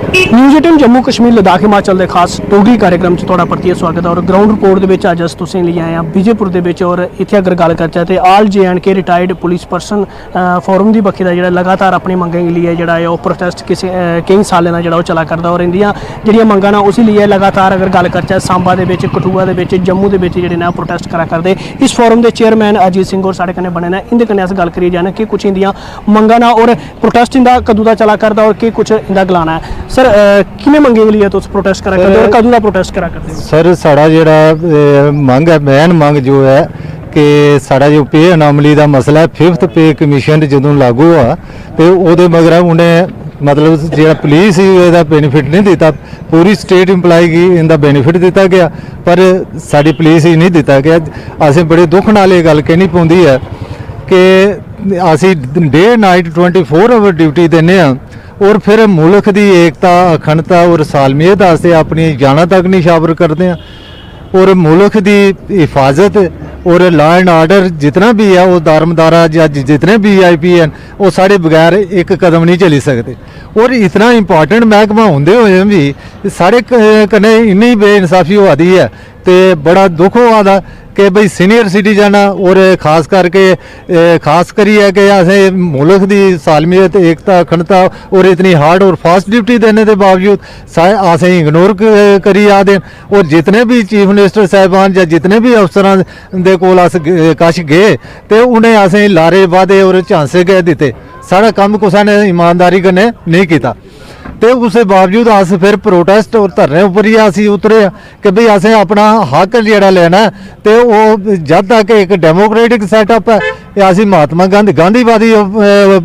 News 18 Jammu Kashmir Ladakh Himachal के खास डोगरी कार्यक्रम तुहाडा परतियै स्वागत है। और ग्राउंड रिपोर्ट के अज अस तुसें लेई आए हैं विजयपुर के और इत्थे अगर गल करचै तो आल JNK retired police person forum की बक्खी का जिहड़ा लगातार अपनी मंगें गी लिए जिहड़ा है प्रोटेस्ट किसी कई सालें दा जिहड़ा चला करदा और इंदियां जिहड़ियां मंगां ना उसी लिए लगातार अगर गल करचै सांबा दे विच कठुआ दे विच जम्मू दे विच जिहड़े ने प्रोटेस्ट करा करदे। इस फोरम के चेयरमैन अजीत सिंह और साढ़े कन्नै बने ने, इंदे कन्नै अस गल करिए जाना कि कुछ इंदियां मंगां ना और प्रोटेस्ट इंदा कदों दा चला करदा और कि कुछ इंदा गलाना है। सर किने मंगे के लिए तुस प्रोटेस्ट करा करदे और कदों दा प्रोटेस्ट करा करदे? सर साड़ा जिहड़ा मंग है, मेन मंग जो है कि साड़ा जो पे अनामली का मसला है, 5th पे कमीशन जो लागू हुआ तो वो मगर उन्हें मतलब जो पुलिस ही बेनीफिट नहीं दिता, पूरी स्टेट इंपलाई की इनका बेनीफिट दिता गया पर साड़ी पुलिस ही नहीं दिता गया। असें बड़े दुख नाल ये गल कहनी पौंदी है कि असी डे नाइट 24 आवर ड्यूटी देने और फिर मुल्क की एकता अखंडता और सालमियत वास्ते अपनी जाना तक निशावर करते हैं और मुल्क की हिफाजत और लॉ एंड आर्डर जितना भी है वो दारमदारा या जितने VIP हैं वो साढ़े बगैर एक कदम नहीं चली सकते। और इतना इंपॉर्टेंट महकमा होंदे हुए भी साढ़े कन्नै इन्नी बेइंसाफी होआ दी है तो बड़ा दुख होआ दा कि भाई सीनियर सिटीजन और खास करके खास करिए कि असें मुल्क की सालमियत एकता अखंडता और इतनी हार्ड और फास्ट ड्यूटी देने के बावजूद असें इग्नोर करी आ दें। और जितने भी चीफ मिनिस्टर साहबान या जितने भी अफसरान दे कोल अस कश गए तो उन्हें असें लारे वादे और झांसे गए दिते, सारा कम कुसा ने ईमानदारी कन्नै नहीं किया। तो उसके बावजूद अस फिर प्रोटेस्ट और धरने उपर ही असी उतरे कि भाई असें अपना हक जिहड़ा लेना है तो वो जब तक एक डेमोक्रेटिक सैटअप है असी महात्मा गांधीवादी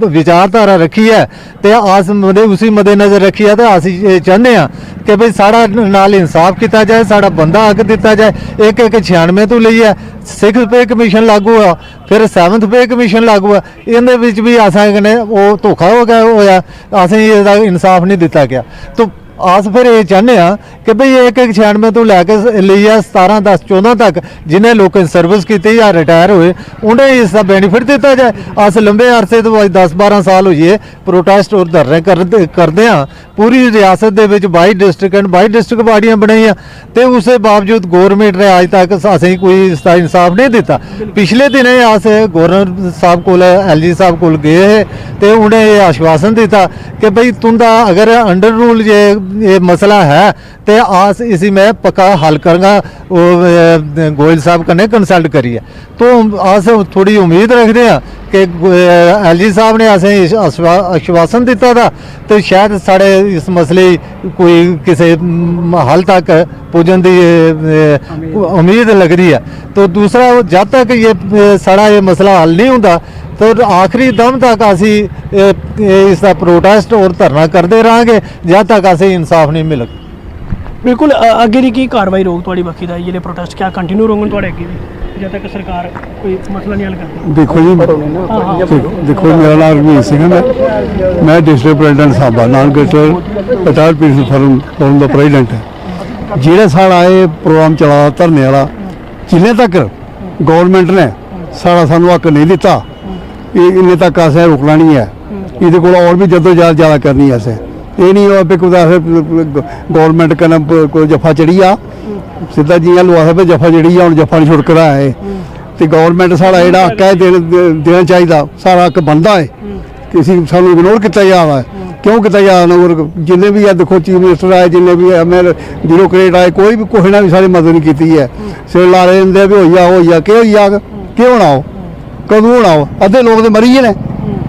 विचारधारा रखी है तो अस उसी मद्देनजर रखी है तो असी चाहते हैं कि भाई साड़ा नाल इंसाफ किया जाए, साड़ा बंदा हक दिता जाए। एक 96 तो लईए 6th पे कमीशन लागू हुआ, फिर 7th पे कमीशन लागू हुआ, इहदे विच भी असें कन्नै वो धोखा हो गया होया, असें इसदा इंसाफ नहीं दिता गया। तो अस फिर ये चाहते हैं कि भाई 96 तो लैके लिए 17-10-14 तक जिन्हें लोगों सर्विस की या रिटायर हुए उन्हें इसका बेनीफिट दिता जाए। अस लंबे अरसे तो 10-12 साल होइए प्रोटेस्ट और धरने करते हैं, पूरी रियासत के 22 डिस्ट्रिक्ट एंड 22 डिस्ट्रिक्ट बाड़ियाँ बनाई तो उसके बावजूद गौरमेंट ने अज तक असें कोई इसका इंसाफ नहीं दिता। पिछले दिनें अस गवर्नर साहब को LG साहब को गए तो उन्हें ये आश्वासन दिता कि भाई तुंदा अगर अंडर रूल ये मसला है तो आस इसी में पक्का हल करूँगा गोयल साहब कन्नै कंसल्ट करिए। तो अस थोड़ी उम्मीद रखते हैं कि LG साहब ने असें आश्वासन दिता था तो शायद साढ़े इस मसले कोई किसी हल तक पुजन की उम्मीद लग रही है। तो दूसरा जब तक ये साड़ा ये मसला हल नहीं होता तो आखिरी दम तक असी इसका प्रोटेस्ट और धरना करते रहेंगे जब तक असें इंसाफ नहीं मिलेगा। बिल्कुल अगे की कार्रवाई रोक थोड़ी बक्खी दा ये प्रोटेस्ट क्या कंटिन्यू रोंगन थोड़े अगे भी जब तक सरकार कोई मसला नहीं हल करती? देखो मेरा नाम रघुवीर सिंह है, मैं district president Samba non greater retired people forum का प्रेजिडेंट है। जेड़ा साढ़ा ये प्रोग्राम चला धरने वाला जिन्ने तक गौरमेंट ने साढ़ा सानू हक नहीं दिता इन्ने तक असें रुकना नहीं है। ये और भी जदोजहद ज़्यादा करनी है। असें ये नहीं हो कुछ गौरमेंट कन्नै कोई जफा चढ़ी आ सीधा जियां लोग आखदे जफा चढ़ी आ, हुण जफा नहीं छुड़कदा है तो गौरमेंट साढ़ा जेह्ड़ा हक है देना चाहिए, साढ़ा हक बनता है किसी सानू इग्नोर किया जा रहा है। क्यों किया जा रहा है? और जिन्हें भी है देखो चीफ मिनिस्टर आए, जिन्हें भी ब्यूरोक्रेट आए, कोई भी कुछ ने भी सारी मदद नहीं की है। सिर ला रहे होंगे भी होइया केह् होइया केह् होना हो कदूं होना हो, अद्धे लोग तो मरी गए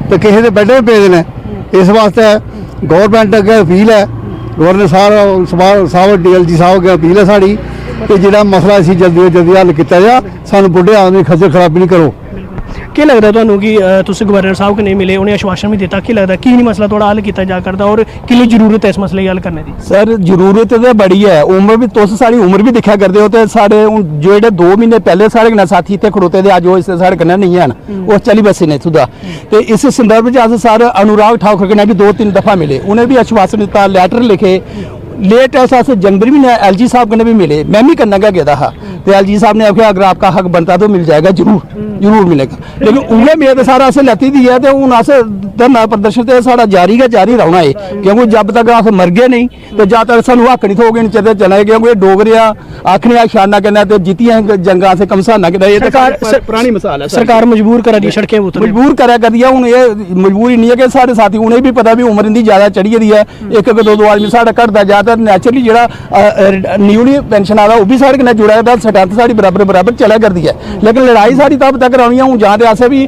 तो किसी के बेडे पे पेदे ने। इस वास्ते गौरमेंट अगे अपील है, गवर्नर साहब DLG साहब अगे अपील है साड़ी कि जो मसला इसी जल्दी जल्दी हल किया जा, सानू बुढ़े आदमी खज्जल खराबी नहीं करो। क्या लगता है तुहानू कि तुसीं गवर्नर साहब को नहीं मिले, उन्हें आश्वासन भी दिता, क्या लगता कि नहीं मसला थोड़ा हल किया जा करता और कि जरूरत है इस मसले हल करने की? सर जरूरत तो बड़ी है, उम्र भी तुस सारी उम्र भी दिखा करते हो तो साढ़े जेह्ड़े 2 महीने पहले साढ़े कन्नै साथी इत्थे खड़ोते थे अज ओह् साढ़े कन्नै नहीं हैन, ओह् चली बसे ने इत्थूं दा। ते इस संदर्भ च अस सर अनुराग ठाकुर कन्नै भी 2-3 दफा मिले, उन्हें भी आश्वासन दिता, लैटर लिखे। लेट अस जनवरी महीने LG साहब कन्नै भी मिले, मैं भी कन्नै गै गेदा हा तो एलजी साहब ने आख्या अगर आपका हक बनता तो मिल जाएगा, जरूर मिलेगा। लेकिन उन्हें मेद सारा अस लैती दी है, तो हूँ अस धरना प्रदर्शन तो साढ़ा जारी गै जारी रौना है, क्योंकि जब तक अस मर गए नहीं तो जब तक सानू हक नहीं थोगे नहीं चलना है, क्योंकि डोगरे आखने शाना कहना तो जीतियां जंगा से कमसाना कहना, ये पुरानी मिसाल है। सरकार मजबूर करा दी सड़कें उतरने, मजबूर करा कर दिया। हूँ ये मजबूरी नहीं है कि साढ़े साथी उन्हें भी पता भी उम्र इनकी ज्यादा चढ़ी दी है, एक दो आदमी साढ़ा घटता जाता, नैचुरली जो न्यूली पेंशन आ रहा वो भी साढ़े कन्नै जुड़ा है, स्ट्रैंथ साड़ी बराबर चला करती है। लेकिन लड़ाई साड़ी तब तक रौनी है, हूँ जां ते असें भी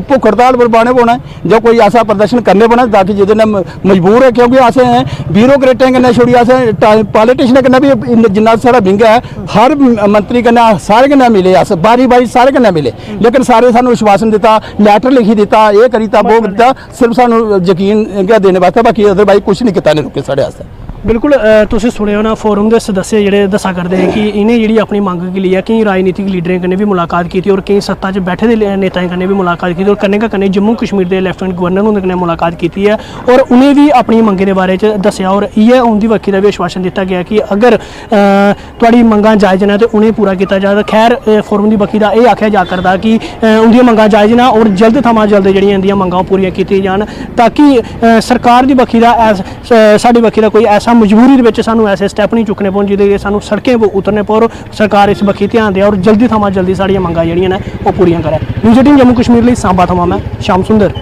भुख हड़ताल पर पाने पौना है, जो कोई ऐसा प्रदर्शन करने पौना ताकि जिहदे नै मजबूर है, क्योंकि असें ब्यूरोक्रेटें कन्नै छोड़ी असें पॉलिटिशियन कन्नै भी जिन्ना साढ़ा विंग है, हर मंत्री कन्नै सारे कन्नै मिले, अस बारी सारे कन्नै मिले, लेकिन सारे सानू आश्वासन दिता, लैटर लिखी दिता, ये करीता वो दिता, सिर्फ सानू यकीन गै देने वास्ते, बाकी अदरवाइज कुछ नहीं किता ने रुके साढ़े आस्ते। बिल्कुल तुसीं सुने हो ना, फोरम के सदस्य जिहड़े दस्सा करते हैं कि इन्हें जिहड़ी अपनी मंग के लिए कई राजनीतिक लीडरें कन्नै भी मुलाकात की और कई सत्ता च बैठे दे नेताएं कन्नै भी मुलाकात की और कन्नै गै कन्नै जम्मू कश्मीर के लैफ्टिनेंट गवर्नर हुंदे कन्नै मुलाकात की है और उन्हें भी अपनी मंगें के बारे च दस्सिया और इ'यै उं'दी बक्खी दा भी आश्वासन दिता गया कि अगर तुहाड़ी मंगां जायज़ न तो उन्हें पूरा किया जाए। खैर फोरम की बक्खी दा एह् आखेआ जा करदा कि उं'दियां मंगां जायज़ न और जल्द थमां जल्द जेह्ड़ियां इंदियां मंगां पूरियां कीतियां जान, ताकि सरकार की बक्खी दा साडी बक्खी दा कोई ऐसा मजबूरी दे विच सानू ऐसे स्टैप नहीं चुकने पौन जिहदे सानू सड़कें पर उतरने पौर, सरकार इस बक्खी ध्यान दे और जल्दी थमां जल्दी साड़ियां मंगां जेह्ड़ियां न ओह् पूरियां करै। न्यूज़ 18 जम्मू कश्मीर लई सांबा थमां मैं श्याम सुंदर।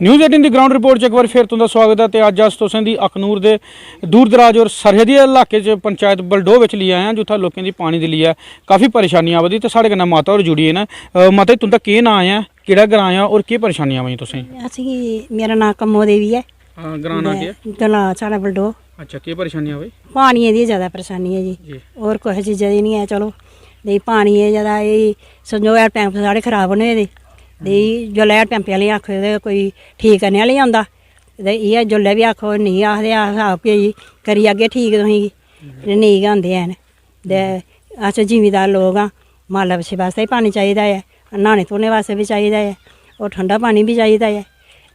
न्यूज़ 18 की ग्राउंड रिपोर्ट एक बार फिर तुंदा स्वागत है। तो अज अस तुसें दी अखनूर के दूर दराज और सरहदी इलाके च पंचायत बलडोह विच लेई आए हैं, जित्थै लोकें दी पानी दी लिए काफ़ी परेशानियां आवा दी। तो साढ़े कन्नै माता होर जुड़ी न। माता जी तुंदा केह् नाम है, केह्ड़ा ग्रां है और केह् परेशानियां आवा तुसें? असें मेरा नाम कम्मो देवी है। हां, ग्रां नाम केह् है? गला साढ़ा बलडोह। अच्छा, केह् परेशानी आवा? पानी दी ज़्यादा परेशानी है जी, और कुछ चीज़ा दी नहीं है। चलो नहीं पानी है ज़्यादा, ये समझो हैंड पैंप साढ़े खराब होने दे, जोल्लै हैंड पैंप आह्ले आखो ते कोई ठीक करने आह्ला आंदा, ते इ'यै जोल्लै भी आखो नहीं आखदे अस आपे करी आगे ठीक तुसेंगी, नेईं गै होंदे हैन। ते अस जिमीदार लोग आं, माला बच्छे वास्ते भी पानी चाहिदा है, न्हाने धोने वास्ते भी चाहिदा है और ठंडा पानी भी चाहिदा है,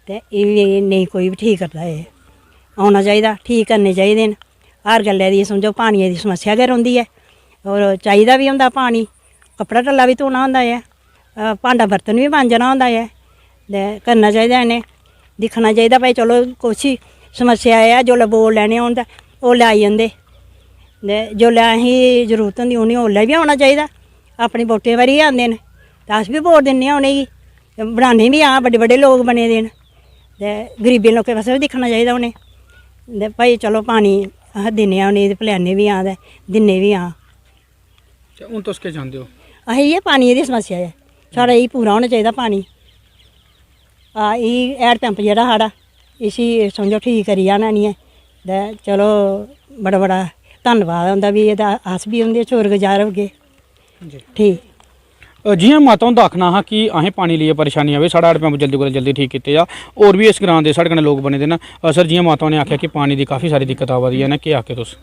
ते एह् नेईं कोई भी ठीक करदा है। औना चाहिदा, ठीक करने चाहिदे न। हर गल्लै दी समझो पानियै दी समस्या गै रौंह्दी ऐ और चाहिदा भी होंदा पानी, कपड़ा टल्ला भी धोना होंदा ऐ, भांडा बर्तन भी मांजना होंदा है, ते करना चाहिदा इ'नें, दिक्खना चाहिदा भाई चलो कुछ समस्या है जोल्लै बोल लैने होन ते ओल्लै आई जंदे, ते जोल्लै असें जरूरत होंदी उ'नें ओल्लै बी औना चाहिदा। अपनी वोटें बारी गै आंदे न ते अस बी वोट दिन्ने आं उ'नेंगी, बनाने बी आं, बड्डे बड्डे लोग बने दे न, ते गरीबें लोकें पास्सै बी दिक्खना चाहिदा उ'नें, ते भाई चलो पानी अस दिन्ने आं उ'नेंगी, ते पलैने बी आं ते दिन्ने बी आं। हून तुस केह् चांह्दे हो? असें इ'यै पानी दी समस्या है, साढ़ा एह् पूरा होना चाहिदा पानी। एह् हैंड पंप जेह्ड़ा साढ़ा इसी समझो ठीक करी जाना नी ऐ, ते चलो बड़ा बड़ा धन्नवाद उं'दा बी, एह्दा अस बी उं'दे शुक्रगुजार होगे। ठीक जियां माता हुंदा आखना हा कि असें पानी लेइयै परेशानी आवे, साढ़ा हैंड पंप जल्दी कोला जल्दी ठीक कीते जा, होर भी इस ग्रां दे साढ़े कन्नै लोग बने दे न। सर जियां माता ने आखेआ कि पानी दी काफ़ी सारी दिक्कत आवा दी है ना, केह् आखे तुस?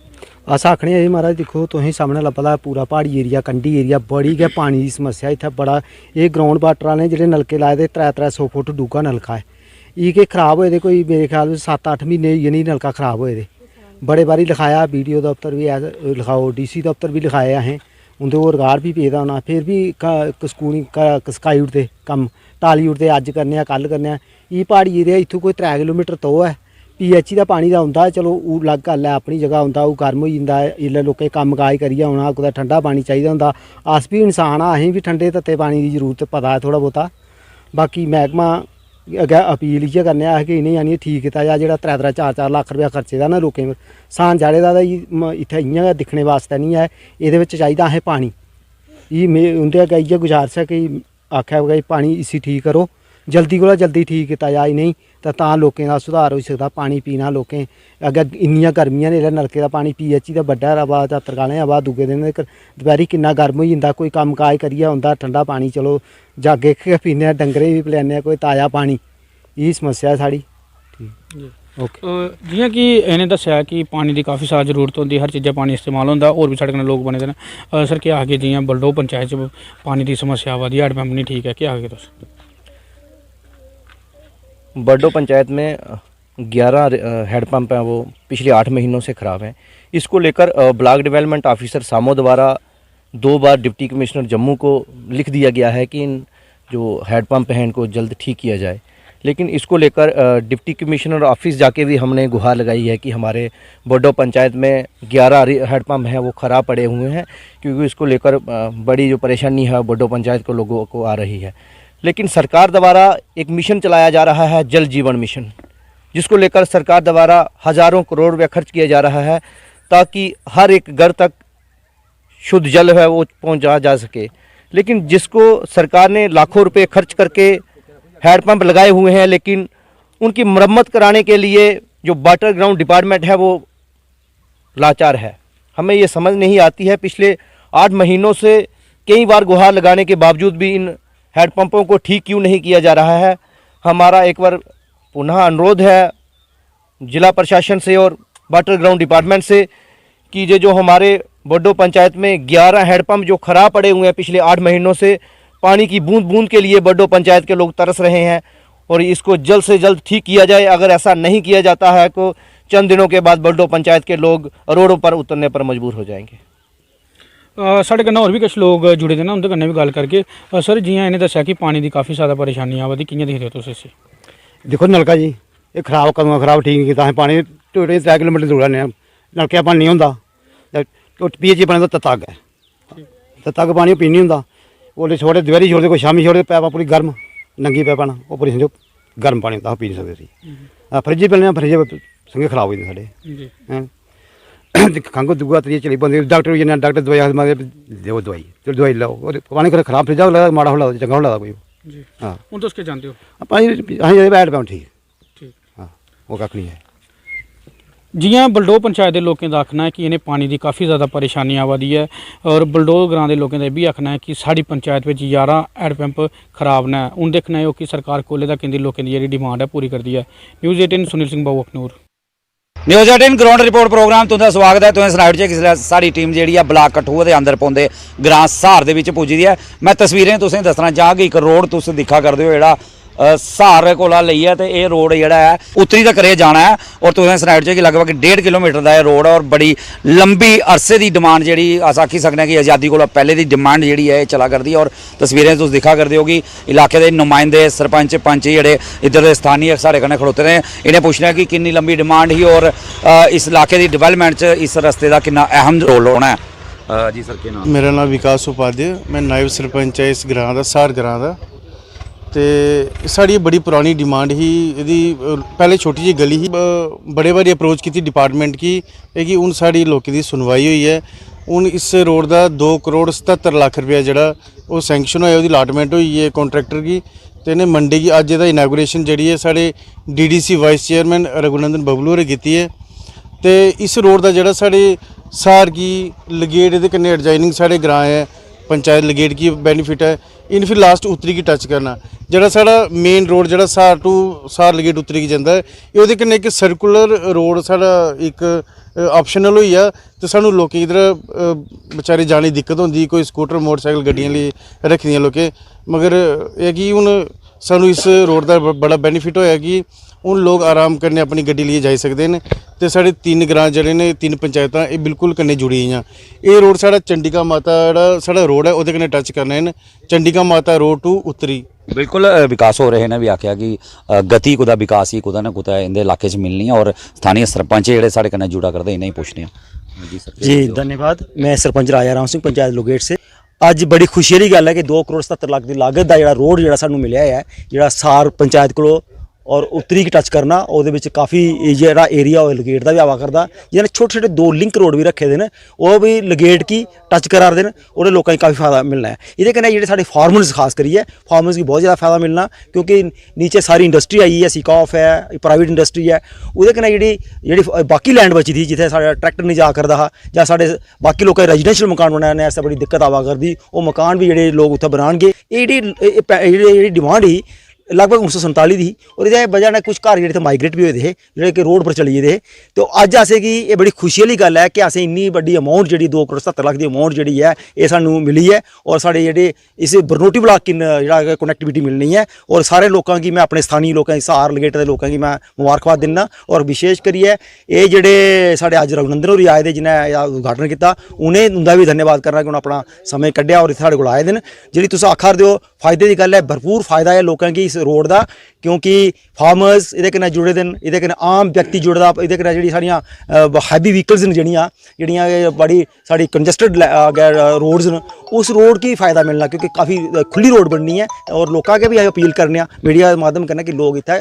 अस आखने आं जी महाराज दिक्खो तुसें सामने लब्भा दा पूरा प्हाड़ी एरिया, कंढी एरिया, बड़ी गै पानी दी समस्या इत्थै बड़ा। एह् ग्राउंड वाटर आह्ले जेह्ड़े नलके लाए दे 300 फुट डूंह्गा नलका है, एह् के खराब होए दे, कोई मेरे ख्याल 7-8 म्हीने होई गे नहीं नलका खराब होए दे। बड़े बारी लिखाया, BDO दफ्तर भी लिखाओ, DC दफ्तर भी लिखाए असें, उं'दे होर गार भी पेदा होना, फिर भी कसकूनी कसकाई उड़दे कम्म, टाली उड़दे, अज्ज करने आं कल करने आं। एह् प्हाड़ी एरिया इत्थूं कोई 3 किलोमीटर तोह् है, PHE दा पानी दा औंदा, चलो ओह् अलग गल्ल है, अपनी जगह औंदा, ओह् गर्म होई जंदा है, इसलै लोकें कम्म काज करियै औना, कुदै ठंडा पानी चाहिदा होंदा। अस भी इंसान आं, असें बी ठंडे तत्ते पानी दी जरूरत पता है थोह्ड़ा बहुता। बाकी मैह्कमा अग्गें अपील इ'यै करने आं कि इ'नें आनियै ठीक कीता जा, जेह्ड़ा 3-3 4-4 लक्ख रपेआ खर्चे दा ना लोकें पर सान चाढ़े दा, इत्थै इ'यां गै दिक्खने वास्ते नहीं है, एह्दे बिच्च चाहिदा असें पानी। एह् उं'दे अग्गें इ'यै गुजारिश है कि आखेआ कि पानी इसी ठीक करो, जल्दी कोला जल्दी ठीक कीता जा इ'नेंगी, तां लोकें दा सुधार होई सकदा। पानी पीना लोकें अग्गें इन्नियां गर्मियां ने, नलके दा पानी PHE दा बड्डा हवा जां तरकालें हवा, दूए दिन दपैह्री किन्ना गर्म होई जंदा, कोई कम्म काज करियै औंदा, ठंडा पानी चलो जागे गै पीने आं, डंगरें बी पलैने कोई ताज़ा पानी, एह् समस्या है साढ़ी। ओके जियां कि इन्हें दस्सेआ कि पानी की काफ़ी सारी जरूरत होंदी, हर चीज़ा पानी इस्तेमाल होंदा, होर भी साढ़े कन्नै लोग बने दे न। सर केह् आखगे जियां बलडोह पंचायत च पानी की समस्या आवा दी, हैंड पंप नहीं ठीक है, केह् आखगे तुस? बलडोह पंचायत में 11 हैंडपम्प हैं वो पिछले 8 महीनों से ख़राब हैं। इसको लेकर ब्लॉक डेवलपमेंट ऑफिसर सामो द्वारा 2 बार डिप्टी कमिश्नर जम्मू को लिख दिया गया है कि इन जो हैंडपम्प हैं इनको जल्द ठीक किया जाए। लेकिन इसको लेकर डिप्टी कमिश्नर ऑफिस जाके भी हमने गुहार लगाई है कि हमारे बोडो पंचायत में 11 हैंडपम्प हैं वो ख़राब पड़े हुए हैं, क्योंकि इसको लेकर बड़ी जो परेशानी है बोडो पंचायत को लोगों को आ रही है। लेकिन सरकार द्वारा एक मिशन चलाया जा रहा है, जल जीवन मिशन, जिसको लेकर सरकार द्वारा हज़ारों करोड़ रुपया खर्च किया जा रहा है ताकि हर एक घर तक शुद्ध जल है वो पहुँचा जा सके। लेकिन जिसको सरकार ने लाखों रुपए खर्च करके हैंडपम्प लगाए हुए हैं, लेकिन उनकी मरम्मत कराने के लिए जो वाटर ग्राउंड डिपार्टमेंट है वो लाचार है। हमें ये समझ नहीं आती है, पिछले 8 महीनों से कई बार गुहार लगाने के बावजूद भी इन हैंडपम्पों को ठीक क्यों नहीं किया जा रहा है। हमारा एक बार पुनः अनुरोध है जिला प्रशासन से और वाटर ग्राउंड डिपार्टमेंट से कि ये जो हमारे बोडो पंचायत में 11 हैंडपम्प जो ख़राब पड़े हुए हैं पिछले 8 महीनों से, पानी की बूंद बूंद के लिए बोडो पंचायत के लोग तरस रहे हैं और इसको जल्द से जल्द ठीक किया जाए। अगर ऐसा नहीं किया जाता है तो चंद दिनों के बाद बोडो पंचायत के लोग रोडों पर उतरने पर मजबूर हो जाएंगे। साढ़े कन्नै होर भी कुछ लोग जुड़े दे ना, उंदे कन्नै भी गल करके। सर जियां इन्हें दस्सिया कि पानी की काफ़ी ज़्यादा परेशानी आवा दी, कियां दिखदे हो तुस इसी? देखो नलका जी ये खराब कदों खराब ठीक नहीं कीता। असें पानी 2.5 किलोमीटर दूर आने नलके पानी नहीं होंदा, पीएचई पानी दा तत्ता है, तत्ता पानी पीनी नहीं होंदा। ओल्ले छोड़े दपैह्री छोड़दे, कोई शामी छोड़दे, पैपां पूरी गर्म नंगी पैपां न, ओह् पूरी समझो गर्म पानी होंदा, पी नहीं सकदे सी। फ्रिज पीने फ्रिज संगे खराब हो जाते साढ़े, खंघ दूआ त्रिया चली पौंदी। डॉक्टर भी जन्ने, डॉक्टर दवाई आखदे देओ दवाई, चलो दवाई लाओ, पानी खराब फ्रिज लगदा, माड़ा हो लगदा, चंगा हो लगदा कोई। हाँ हूँ तुस केह् चाहते हो? असें बैठ पाओ ठीक हाँ, ओह् कक्ख नहीं है। जियां बलडोह पंचायत के लोगों का आखना है कि इन्हें पानी की काफ़ी ज़्यादा परेशानी आवा दी है, और बलडोह ग्रां के लोगों का यह भी आखना है कि साड़ी पंचायत में 11 हैंडपम्प खराब ने। हूँ देखना है कि सरकार कोले तक इंदी लोगों की जी डिमांड है पूरी करती है। News 18 Sunil Singh Babu Akhnoor. News 18 ground report programme तुंदा स्वागत है। तुसें सनाइड च किसलै साडी टीम जी ब्लाक कठुआ के अंदर पौंदे ग्रां सहार दे विच पुज्जी दी है। मैं तस्वीरें तुसें दसना चाहां कि एक रोड तुस दिक्खा करदे हो जेहड़ा सहार कोला लेइयै ते एह् रोड जेहड़ा है उत्तरी तक रेह जाना है, और तुसें सनाइड च कि लगभग 1.5 किलोमीटर का यह रोड है, और बड़ी लंबी अरसे की डिमांड जी अस आखी सकने कि आज़ादी कोला पहले की डिमांड जी है चला करती है। और तस्वीरें तुस दिक्खा करदे हो कि इलाके के नुमाइंदे सरपंच पंच जेहड़े इधर के स्थानीय साढ़े कन्नै खड़ोते ने, इन्हें पुछना कि किन्नी लंबी डिमांड ही और इस इलाके की डिवेलपमेंट च इस रस्ते का कितना अहम रोल होना है। जी सर, के नाम? मेरा नाम विकास उपाध्याय, मैं नायब सरपंच है इस ग्रां का, सहार ग्रां का। तो साड़ी बड़ी पुरानी डिमांड ही, यदि पहले छोटी जी गली ही, बड़े बारी अप्रोच की डिपार्टमेंट की कि हूँ साड़ी लोगों की सुनवाई हुई है। हूँ इस रोड का 2 करोड़ 77 लाख रुपया जोड़ा वो सैंक्शन होया, उसकी अलाटमेंट हुई है कॉन्ट्रैक्टर की। तो इन्हें मंडे की अज का इनैगूरेशन जी है साढ़े DDC vice chairman Raghunandan Bablu होरें की है। तो इस रोड का जोड़ा साढ़े सहार की लगेट ये कन्नै एडजाइनिंग साढ़े ग्रां है, पंचायत लगेट की बेनीफिट है। इन फिर लास्ट उत्तरी की टच करना जोड़ा साढ़ा मेन रोड जोड़ा सहार टू सहार लगेट उत्तरी की जाता है, ये कन्नै एक सर्कुलर रोड साढ़ा एक ऑप्शनल होई आ। तो सानू लोकें इधर बेचारे जाने की दिक्कत होंदी, कोई स्कूटर मोटरसाइकिल गड्डियां लिए रखी दियां लोकें, मगर यह कि हूँ सानू इस रोड का बड़ा बेनीफिट होया कि हूँ लोग आराम करने अपनी गड्डी लिए जाई सकते हैं। तो साढ़े 3 ग्रां जड़े ने 3 पंचायतां ये बिल्कुल कन्नै जुड़ी हुई। ये रोड साढ़ा चंडिका माता जेह्ड़ा साढ़ा रोड है वो कन्नै टच करना है, चंडिका माता रोड टू उत्तरी। बिल्कुल विकास हो रहे हैं भी आख्या कि गति कुदा विकास ही कुदा ना कुदा इंदे इलाके च मिलनी है, और स्थानीय सरपंच जेहड़े साढ़े कन्नै जुड़ा करदे इन्हें ही पुछने। जी सर। जी धन्यवाद। मैं सरपंच राजा राम सिंह पंचायत लोगेट से। अज बड़ी खुशी वाली गल है कि 2 करोड़ 77 लाख की लागत का जो रोड जो सानू मिलया है, जो सहार पंचायत को और उत्तरी की टच करना, वो काफ़ी जो एरिया लगेट का भी आवा करता, जिन्हें छोटे छोटे 2 लिंक रोड भी रखे हैं, वो भी लगेट की टच करा रहे हैं, और लोगों को काफ़ी फायदा मिलना है। ये कन्नै जेह्ड़े साढ़े फार्मर्स खास करिए फार्मर्स की बहुत ज़्यादा फायदा मिलना, क्योंकि नीचे सारी इंडस्ट्री आई है, सीकॉफ है, प्राइवेट इंडस्ट्री है, वो कन्नै जेह्ड़ी बाकी लैंड बची थी जित्थै साढ़ा ट्रैक्टर नहीं जा करदा हा, जां साढ़े बाकी लोगों रेजिडेंशियल मकान बनाने आस्तै बड़ी दिक्कत आवा करदी, वो मकान भी जेह्ड़े लोग उत्थै बनाणगे। ये जेह्ड़ी डिमांड ही लगभग 1947 दी और एह्दी वजह ने कुछ घर जेह्ड़े माइग्रेट भी होए दे हे जेह्ड़े कि रोड पर चली गेदे हे। तो अज्ज असें गी एह् बड़ी खुशी आह्ली गल्ल है कि असें इन्नी बड्डी अमाउंट जेह्ड़ी 2 करोड़ 77 लक्ख दी अमाउंट जेह्ड़ी है एह् सानूं मिली है और साढ़े जेह्ड़े इस बरनोटी ब्लाक किन जेह्ड़ा कनैक्टिविटी मिलनी है और सारे लोकां गी मैं अपने स्थानीय लोकां गी सार लगेट दे लोकां गी मैं मुबारकबाद दिन्ना और विशेष करियै एह् जेह्ड़े साढ़े अज्ज रघुनंदन होर आए दे जिन्हें एह्दा उद्घाटन कीता उ'नें उं'दा भी धन्यवाद करना कि उ'नें अपना समय कड्ढेआ और इत्थै साढ़े कोल आए दे न। जेह्ड़ी तुस आखा दे ओ फायदे दी गल्ल है, भरपूर फायदा है लोकां गी इस रोड दा क्योंकि फार्मर्स एह्दे कन्नै जुड़े दे न, एह्दे कन्नै आम व्यक्ति जुड़े दा, एह्दे कन्नै जेह्ड़ी साढ़ियां हैवी व्हीकल्स न जेह्ड़ियां बड़ी साढ़ी कंजस्टड रोड्स न उस रोड गी फायदा मिलना क्योंकि काफ़ी खुली रोड बननी है और लोकां अग्गें भी अपील करने मीडिया दे माध्यम कन्नै कि लोग इत्थै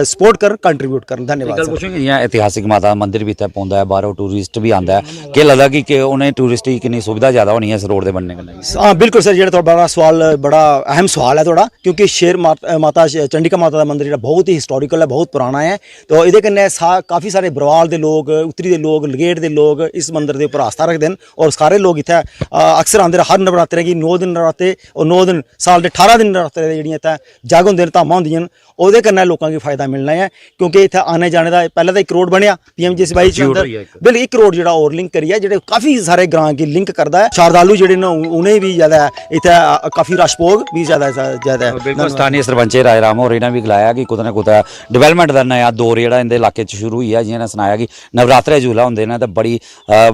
सपोर्ट करन कंट्रीब्यूट करन। धन्यवाद गल पुच्छेंगे जि'यां ऐतिहासिक माता मंदिर भी इत्थै पौंदा है, बाहरों टूरिस्ट भी आंदा है, केह् लगदा कि उ'नें टूरिस्ट गी किन्नी सुविधा ज़्यादा होनी है इस रोड दे बनने कन्नै? हाँ बिल्कुल सर, जेह्ड़ा थोड़ा बड़ा सवाल बड़ा अहम सवाल है थोड़ा क्योंकि माता चंडिका माता का मंदिर जेह्ड़ा बहुत ही हिस्टोरिकल है, बहुत पुराना है। तो एह्दे कन्नै काफ़ी सारे बरवाल दे लोग, उत्तरी दे लोग, लगेट दे लोग इस मंदिर के उप्पर आस्था रखते हैं और सारे लोग इत्थै अक्सर आंदे हर नवरात्रे गी 9 दिन नवरात्रे और 9 दिन साल दे 18 दिन नवरात्रे दे जेह्ड़ियां इत्थै जग होंदे न, धामां होंदियां न, ओह्दे कन्नै लोकां गी फायदा मिलना है क्योंकि इत्थै आने जाने दा पैह्लें तो 1 करोड़ बनया PMJSY च अंदर बिल्कुल 1 करोड़ जेह्ड़ा होर लिंक करियै जेह्ड़े काफ़ी सारे ग्रां गी लिंक करदा है। शारदालू जेह्ड़े न उ'नें भी ज्यादा इत्थै काफ़ी रश पौग भी ज्यादा बिल्कुल स्थानीय सरपंच राय राम होर इन्हें भी गलाया कि कुतै ना कुतै डिवेलपमेंट का नया दौर जेह्ड़ा इंदे इलाके च शुरू होई है। जि'यां सनाया कि नवरात्रे झूला होंदे न ते बड़ी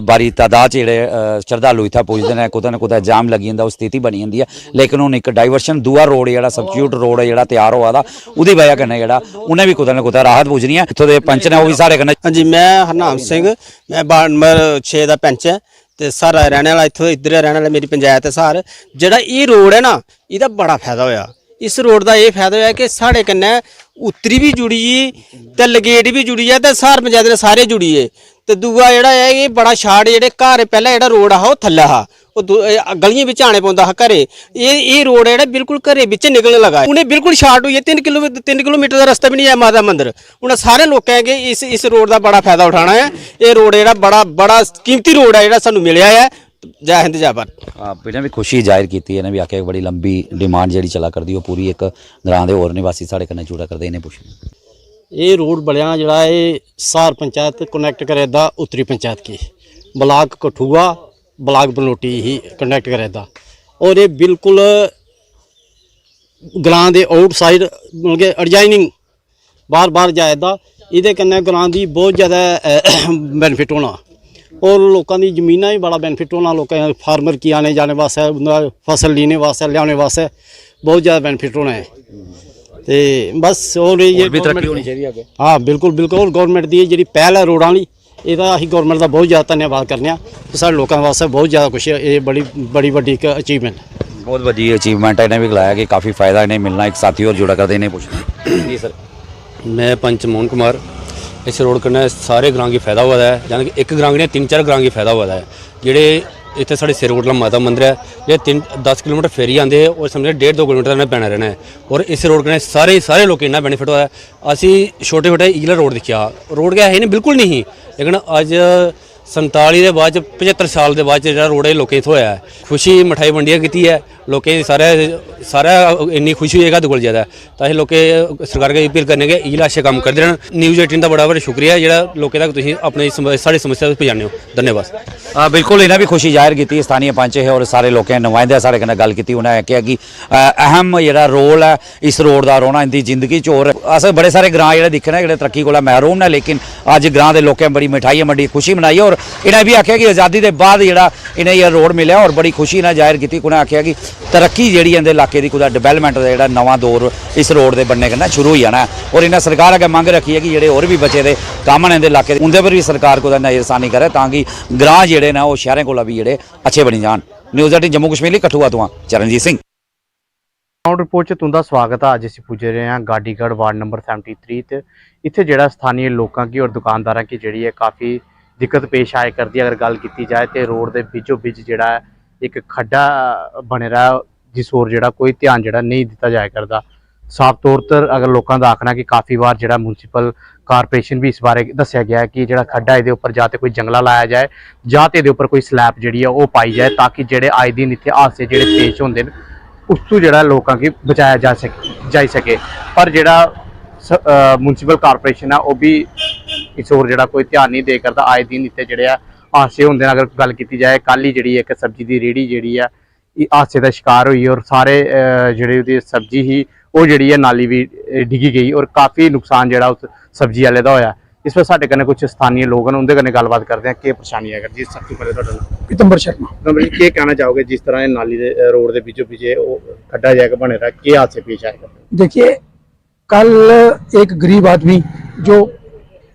बारी तादाद जेह्ड़े श्रद्धालु इत्थै पुजदे न, कुतै ना कुतै जाम लगी जंदा, उस स्थिति बनी जंदी है। लेकिन हूँ एक डाइवर्शन दूआ रोड जेह्ड़ा सबस्टिट्यूट रोड जेह्ड़ा तैयार होआ दा ओह्दी वजह कन्नै जेह्ड़ा उ'नें भी कुतै ना कुतै राहत पुज्जनी है। इत्थों दे पंच ने ओह् भी साढ़े कन्नै। हाँ जी, मैं हरनाम सिंह, मैं वार्ड नंबर 6 का पैंच है तो सारा रहने वाला इत्थों इधर रहने वाला मेरी पंचायत है सार। जेह्ड़ा ये रोड है ना एह्दा बड़ा फायदा होया। इस रोड का यह फायदा होया कि साढ़े कन्नै उत्तरी भी जुड़ी ते लगेट भी जुड़ी है ते सार पंचायत ने सारे जुड़ी है। तो दूआ जेह्ड़ा है ये बड़ा शार्ट जेह्ड़े घर पैह्लें जेह्ड़ा रोड हा ओह् थल्ले हा, गलियें बिच आने पौंदा हा घरे, ये रोड जेह्ड़ा बिल्कुल घरे बिच निकलने लगा है। उन्हें बिल्कुल शार्ट होई 3 किलोमीटर का रस्ता भी नहीं है माता मंदिर। उन्हें सारे लोगों के इस रोड का बड़ा फायदा उठाना है। ये रोड जेह्ड़ा बड़ा कीमती रोड है जेह्ड़ा सानूं मिलिया है। जय हिंद जय भारत। इन्हें भी खुशी जाहिर की, इन्हें भी आख्या बड़ी लंबी डिमांड जी चला करती वो पूरी एक ग्रां के होर निवासी साढ़े कन्नै जुड़ा करते। इन्हें पुछना ये रोड बलिया जड़ा ये सार पंचायत कनैक्ट करे दा उत्तरी पंचायत की ब्लाक कठुआ ब्लाक बनोटी ही कनैक्ट करे दा और ये बिल्कुल ग्रां दे आउटसाइड मतलब कि एडजाइनिंग बार जायदा इहदे कन्नै ग्रां दी बहुत ज़्यादा बेनिफिट होना और लोगों की जमीना भी बड़ा बेनिफिट होना। लोगों फार्मर की आने जाने वास्ते फसल लेने वास्ते लियाने वास्ते बहुत ज़्यादा बेनिफिट होना है। तो बस और ये भी तरक्की होनी चाहिए। हाँ बिल्कुल बिल्कुल गौरमेंट की जी पहल है रोडां वाली, एह्दा असीं गौरमेंट का बहुत ज़्यादा धन्यवाद करने तो साढ़े लोगों वास्ते बहुत ज़्यादा कुछ ये बड़ी वड्डी एक अचीवमेंट, बहुत बड़ी अचीवमेंट है। इन्हें भी गलाया कि काफ़ी फायदा इन्हें मिलना। एक साथी और जुड़ा करते इन्हें पूछना जी सर। मैं पंच मोहन कुमार, इस रोड कन्नै सारे ग्रां की फायदा हुआ है, यानी कि एक ग्रां नहीं 3-4 ग्रां की फायदा हुआ है। जेह्ड़े इत्थे साढ़े सिरकोटला माता मंदिर है ये 10 किलोमीटर फेरी आते हैं और समझो 1.5-2 किलोमीटर इन्हें पैना रहना है और इस रोड कन्नै सारे लोग इन्ना बेनीफिट हुआ है। असी छोटे इला रोड दिखा, रोड क्या है नहीं बिल्कुल नहीं ही, लेकिन अज 47 के बाद 75 साल के बाद जो रोड लोगों थोया है। खुशी मिठाई वंडिया की है लोकें सारा इन्नी खुशी होएगा तो ज़्यादा तो अं लोग सरकार की अपील करने के इला अच्छे काम करते रहन। न्यूज़ 18 का बड़ा शुक्रिया जो लोगों तक तुम अपनी साड़ी समस्या पहुँचाने हो। धन्यवाद। बिल्कुल इन्हें भी खुशी जाहिर की, स्थानीय पंच है और सारे लोगों नुमाइंदे सारे कन्नै गल की। उन्हें आख्या कि अहम जो रोल है इस रोड का रौना इनकी जिंदगी च। और अस बड़े सारे ग्रां जो दिक्खने जो तरक्की को महरूम ने, लेकिन अज ग्रां के लोगों बड़ी मिठाई बड़ी खुशी मनाई। और इन्हें भी आख्या कि आज़ादी के बाद जो इन्हें यह रोड मिले और बड़ी खुशी इन्हें जाहिर की। उन्हें आख्या कि तरक्की जी इंदे इलाके की कुछ डिवेलपमेंट का जो नवा दौर इस रोड के बनने कन्नै शुरू हो जाना है। और इन्हें सरकार अगर मंग रखी है कि जोड़े होर भी बचे दे काम ने इलाके उनके पर भी सरकार को नज़रसानी करे ताकि ग्रां जोड़े ने शहरों को भी जोड़े अच्छे बनी जान। न्यूज़ 18 जम्मू कश्मीर ਲਈ कठुआ तो चरणजीत सिंह। ग्राउंड रिपोर्ट तुंदा स्वागत है। अज असीं पुजे रहे हैं गाडीगढ़ वार्ड नंबर 73 ते इत्थे जेड़ा स्थानीय लोगों की और दुकानदारों की जी है काफ़ी दिक्कत पेश आए करती है। अगर गल की जाए तो रोड के बीचों बीच जोड़ा एक खड्डा बने रहा जिस ओर जोड़ा कोई ध्यान जोड़ा नहीं दिता जाया करता। साफ तौर पर अगर लोगों का आखना कि काफ़ी बार जोड़ा मुनसिपल कारपोरेशन भी इस बारे दसिया गया है कि जोड़ा खड्डा ये उपर जाते कोई जंगला लाया जाए या तो ये उपर कोई स्लैब जी है वो पाई जाए ताकि जोड़े आए दिन इतने हादसे जोड़े पेश होंगे ਉਸ ਤੋਂ ਜਿਹੜਾ ਲੋਕਾਂ ਕੀ ਬਚਾਇਆ ਜਾ ਸਕੇ ਪਰ ਜਿਹੜਾ म्यूनसिपल कारपोरेशन है वो भी इस होर जो कोई ध्यान नहीं दे करता। आए दिन इतने जोड़े हादसे होंगे। अगर गल की जाए कल ही जी एक सब्जी की रेहड़ी जी हादसे का शिकार हुई और सारे जी सब्जी ही वो जी नाली भी डिगी गई और काफ़ी नुकसान जो उस सब्जी वाले का होया। इस पर साढ़े कने कुछ स्थानीय लोग हैं उनके कने गलबात करते हैं कि परेशानी है। जी सब तो पहले पीतंबर शर्मा जी क्या कहना चाहोगे जिस तरह नाली के रोड के बीचों बीचे खड्डा जाएगा बने रहा कि हादसे पेश आएगा? देखिए कल एक गरीब आदमी जो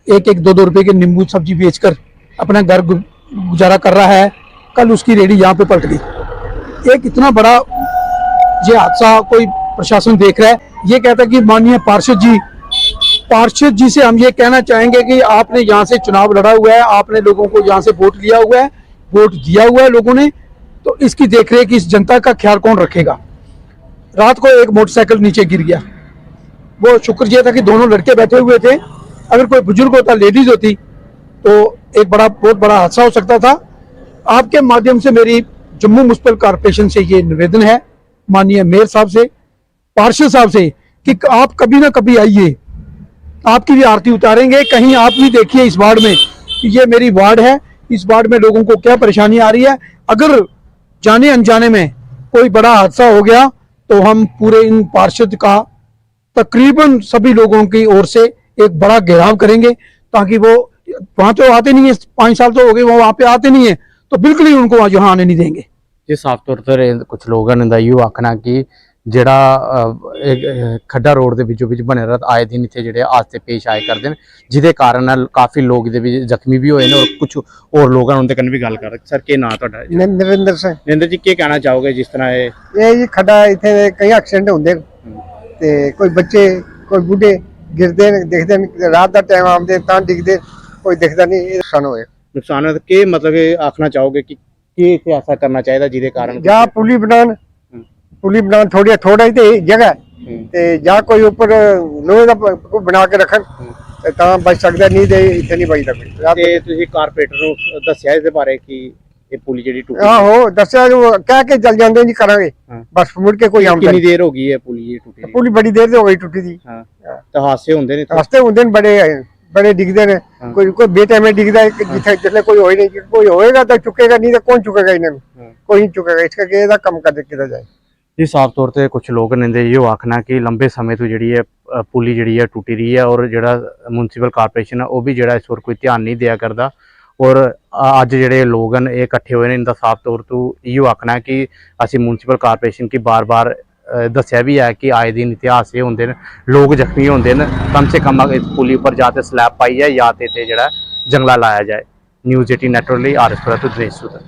1-2 रुपए के नींबू सब्जी बेचकर अपना घर गुजारा कर रहा है, कल उसकी रेहड़ी यहाँ पे पलट गई। एक इतना बड़ा ये हादसा कोई प्रशासन देख रहा है। ये कहता है कि माननीय पार्षद जी से हम ये कहना चाहेंगे कि आपने यहाँ से चुनाव लड़ा हुआ है, आपने लोगों को यहाँ से वोट लिया हुआ है, वोट दिया हुआ है लोगों ने, तो इसकी देखरेख इस जनता का ख्याल कौन रखेगा? रात को एक मोटरसाइकिल नीचे गिर गया। वो शुक्र ये था कि दोनों लड़के बैठे हुए थे। अगर कोई बुजुर्ग होता, लेडीज होती, तो एक बहुत बड़ा हादसा हो सकता था। आपके माध्यम से मेरी जम्मू म्युनिसिपल कॉर्पोरेशन से ये निवेदन है, माननीय मेयर साहब से, पार्षद साहब से, कि आप कभी ना कभी आइए, आपकी भी आरती उतारेंगे। कहीं आप भी देखिए इस वार्ड में कि ये मेरी वार्ड है, इस वार्ड में लोगों को क्या परेशानी आ रही है। अगर जाने अनजाने में कोई बड़ा हादसा हो गया तो हम पूरे इन पार्षद का तकरीबन सभी लोगों की ओर से एक बड़ा घेराव करेंगे, ताकि वो वहां तो आते नहीं है, 5 साल तो हो गए वो वहां पे आते नहीं है, तो बिल्कुल ही उनको यहाँ आने नहीं देंगे। जी साफ तौर पर कुछ लोगों का यो आखना कि जड़ा खड्डा रोड के बीचों बीच बने रहा आए दिन इतने जो हादसे पेश आए करते हैं, जिदे कारण काफ़ी लोग जख्मी भी हुए और कुछ और लोग उनके कन्नै भी गल कर। सर के नाम तुहाडा? नरेंद्र सिंह। नरेंद्र जी क्या कहना चाहोगे जिस तरह ये जी खड्डा इतने कई एक्सीडेंट होंगे, कोई बच्चे कोई बुढ़े गिरते दिखते रात का टाइम आते डिगते, कोई दिखता नहीं, नुकसान होए। नुकसान है के मतलब आखना चाहोगे कि ऐसा करना चाहिए जिदे कारण ਜਾਂ ਪੁਲੀ ਬਣਾਉਣ ਥੋੜਾ ਹੀ ਜਗ੍ਹਾ ਤੇ ਜਾਂ ਕੋਈ ਉੱਪਰ ਲੋਹੇ ਦਾ ਕੋਈ ਬਣਾ ਕੇ ਰੱਖਣ ਤਾਂ ਬਚ ਸਕਦਾ, ਨਹੀਂ ਤੇ ਇੱਥੇ ਨਹੀਂ ਬਚਦਾ ਕੋਈ। ਤੇ ਤੁਸੀਂ ਕਾਰਪੋਰੇਟਰ ਨੂੰ ਦੱਸਿਆ ਇਸ ਦੇ ਬਾਰੇ ਕਿ ਇਹ ਪੁਲੀ ਜਿਹੜੀ ਟੁੱਟੀ? ਆਹੋ ਦੱਸਿਆ, ਜੋ ਕਹਿ ਕੇ ਚੱਲ ਜਾਂਦੇ ਨਹੀਂ ਕਰਾਂਗੇ, ਬਸ ਮੁੜ ਕੇ ਕੋਈ ਆਉਂਦਾ। ਕਿੰਨੀ ਦੇਰ ਹੋ ਗਈ ਹੈ ਪੁਲੀ ਟੁੱਟੀ? ਪੁਲੀ ਬੜੀ ਦੇਰ ਦੀ ਹੋ ਗਈ ਟੁੱਟੀ ਦੀ। ਹਾਂ ਤਾਂ ਹਾਦਸੇ ਹੁੰਦੇ ਨੇ? ਹਾਦਸੇ ਹੁੰਦੇ ਨੇ, ਬੜੇ ਡਿੱਗਦੇ ਨੇ। ਕੋਈ ਬੇਟਾਈਮੇ ਡਿੱਗਦਾ, ਜਿੱਥੇ ਕੋਈ ਹੋਏ ਨਹੀਂ, ਕੋਈ ਹੋਏਗਾ ਤਾਂ ਚੁੱਕੇਗਾ, ਨਹੀਂ ਤਾਂ ਕੌਣ ਚੁੱਕੇਗਾ ਇਹਨਾਂ ਨੂੰ? ਕੋਈ ਨਹੀਂ ਚੁੱਕੇਗਾ। ਇਸ ਕਰਕੇ ਇਹਦਾ ਕੰਮ ਕੀਤਾ ਜਾਏ। जी साफ तौर पर कुछ लोग ने यो आखना कि लंबे समय तो जी पुली जी टूटी रही है और जोड़ा म्यूनसिपल कारपोरेशन है वह भी जोड़ा इस पर कोई ध्यान नहीं दिया करता। और अज जोड़े लोग हैं ये इकट्ठे हुए हैं, इनका साफ तौर तो यो आखना कि असी म्यूनसिपल कारपोरेशन की बार बार दसिया भी है कि आए दिन इतने हादसे होंगे, लोग जख्मी होंगे, कम से कम इस पुली पर जाते स्लैब पाई है या तो जोड़ा जंगला लाया जाए। न्यूज़ 18 नेटवर्क लिए RS पुरा तो दिनेश सूद।